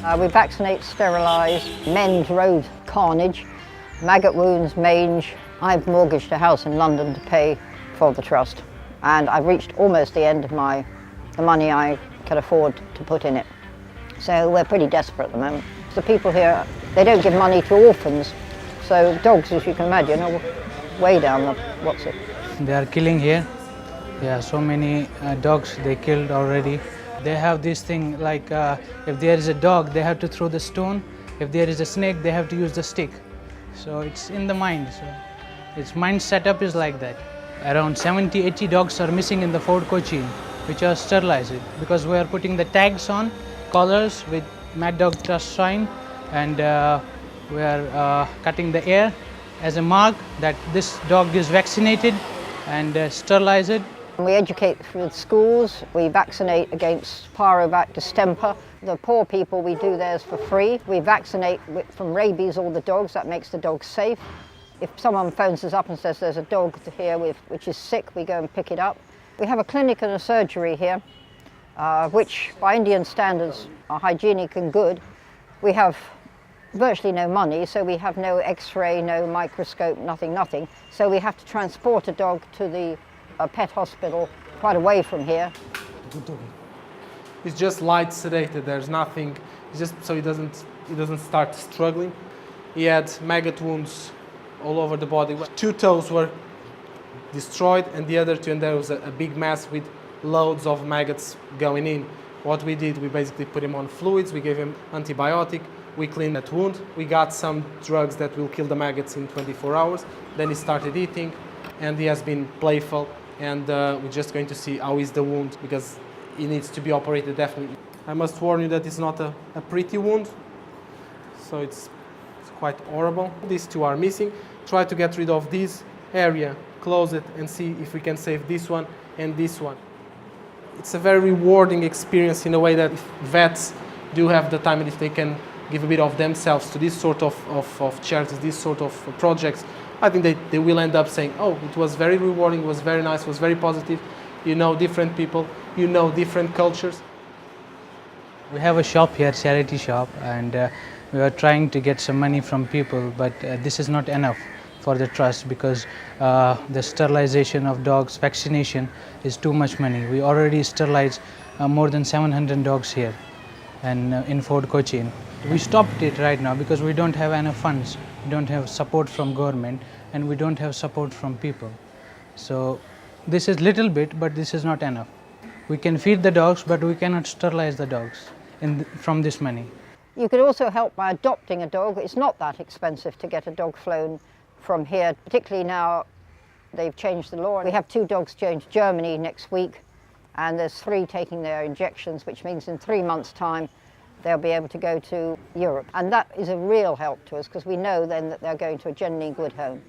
We vaccinate, sterilise, mend road carnage, maggot wounds, mange. I've mortgaged a house in London to pay for the trust, and I've reached almost the end of the money I can afford to put in it. So we're pretty desperate at the moment. The people here, they don't give money to orphans, so dogs, as you can imagine, are way down the what's it. They are killing here. Yeah, so many dogs they killed already. They have this thing like if there is a dog, they have to throw the stone. If there is a snake, they have to use the stick. So it's in the mind. So its mind setup is like that. Around 70-80 dogs are missing in the Fort Cochin, which are sterilized because we are putting the tags on, collars with Mad Dog Trust sign, and we are cutting the ear as a mark that this dog is vaccinated and sterilized. We educate with schools, we vaccinate against pyrovac distemper. The poor people, we do theirs for free. We vaccinate from rabies all the dogs, that makes the dogs safe. If someone phones us up and says there's a dog here which is sick, we go and pick it up. We have a clinic and a surgery here, which by Indian standards are hygienic and good. We have virtually no money, so we have no x-ray, no microscope, nothing. So we have to transport a dog to the pet hospital quite away from here. It's just light sedated, there's nothing, it's just so he doesn't start struggling. He had maggot wounds all over the body. 2 toes were destroyed and the other 2, and there was a big mass with loads of maggots going in. What we did, we basically put him on fluids, we gave him antibiotic, we cleaned that wound, we got some drugs that will kill the maggots in 24 hours, then he started eating and he has been playful, and we're just going to see how is the wound, because he needs to be operated definitely. I must warn you that it's not a pretty wound, so it's quite horrible. These 2 are missing. Try to get rid of this area, close it and see if we can save this one and this one. It's a very rewarding experience in a way that if vets do have the time and if they can give a bit of themselves to this sort of charities, this sort of projects, I think they will end up saying, oh, it was very rewarding, it was very nice, it was very positive. You know different people, you know different cultures. We have a shop here, charity shop, and we are trying to get some money from people, but this is not enough for the trust because the sterilization of dogs, vaccination is too much money. We already sterilized more than 700 dogs here and in Fort Cochin. We stopped it right now because we don't have enough funds. We don't have support from government and we don't have support from people. So this is little bit, but this is not enough. We can feed the dogs, but we cannot sterilize the dogs from this money. You could also help by adopting a dog. It's not that expensive to get a dog flown from here, particularly now they've changed the law. We have 2 dogs going to Germany next week, and there's 3 taking their injections, which means in 3 months' time they'll be able to go to Europe. And that is a real help to us because we know then that they're going to a genuinely good home.